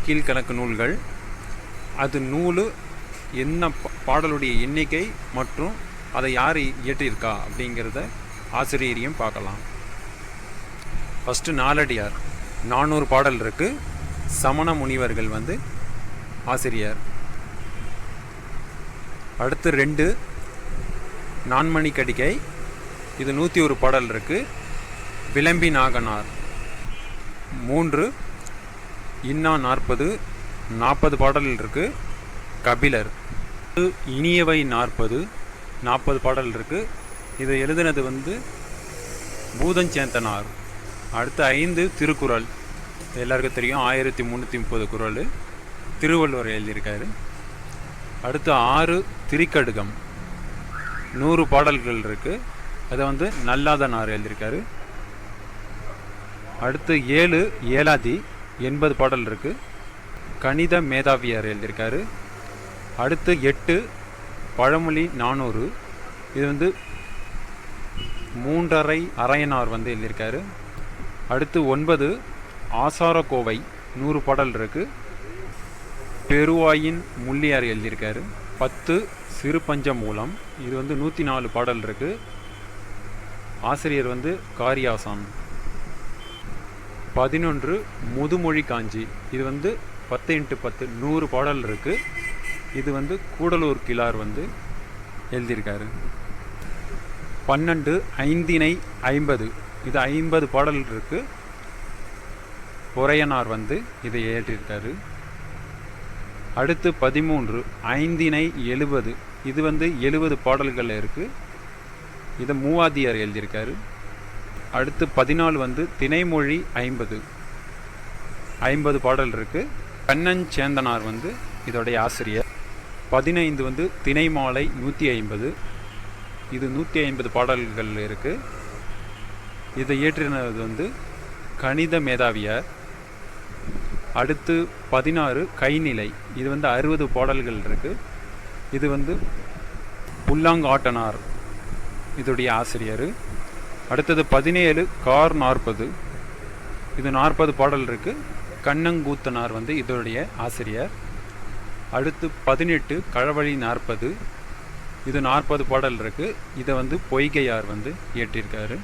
கீழ்கணக்கு நூல்கள், அது நூல் என்ன பாடலுடைய எண்ணிக்கை மற்றும் அதை யார் இயற்றியிருக்கா அப்படிங்கிறத ஆசிரியரையும் பார்க்கலாம். ஃபஸ்ட்டு நாலடியார் 400 பாடல் இருக்குது. சமண முனிவர்கள் ஆசிரியர். அடுத்து 2 நான்மணி கடிகை, இது 101 பாடல் இருக்குது. விளம்பி நாகனார். 3 இன்னா 40 பாடல் இருக்குது. கபிலர். இனியவை 40 பாடல் இருக்குது. இதை எழுதினது பூதஞ்சேந்தனார். அடுத்து 5 திருக்குறள், எல்லாருக்கும் தெரியும், 1330 குறள் திருவள்ளுவர் எழுதியிருக்காரு. அடுத்து 6 திரிக்கடுகம், 100 பாடல்கள் இருக்குது. அதை நல்லாதனார் எழுதியிருக்காரு. அடுத்து 7 ஏலாதி, 80 பாடல் இருக்குது. கணித மேதாவியார் எழுதியிருக்காரு. அடுத்து 8 பழமொழி 400, இது 3.5 அரையனார் எழுதியிருக்காரு. அடுத்து 9 ஆசாரக்கோவை, 100 பாடல் இருக்குது. பெருவாயின் முள்ளியார் எழுதியிருக்காரு. 10 சிறு பஞ்சமூலம், இது 104 பாடல் இருக்குது. ஆசிரியர் காரியாசான். 11 முதுமொழி காஞ்சி, இது 10x10 100 பாடல் இருக்குது. இது கூடலூர் கிளார் எழுதியிருக்காரு. 12 ஐந்திணை 50, இது 50 பாடல் இருக்குது. பொறையனார் இதை ஏற்றிருக்காரு. அடுத்து 13 ஐந்திணை 70, இது 70 பாடல்கள் இருக்குது. இதை மூவாதியார் எழுதியிருக்காரு. அடுத்து 14 திணைமொழி 50 பாடல் இருக்குது. கண்ணன் சேந்தனார் இதோடைய ஆசிரியர். 15 திணைமாலை 150, இது 150 பாடல்கள் இருக்குது. இதை இயற்றினது கணித மேதாவியார். அடுத்து 16 கைநிலை, இது 60 பாடல்கள் இருக்குது. இது புல்லாங்காட்டனார், இதோடைய ஆசிரியர். அடுத்தது 17 கார் 40, இது 40 பாடல் இருக்குது. கண்ணங்கூத்தனார் இதோடைய ஆசிரியர். அடுத்து 18 களவழி 40, இது 40 பாடல் இருக்குது. இதை பொய்கையார் இயற்றியிருக்காரு.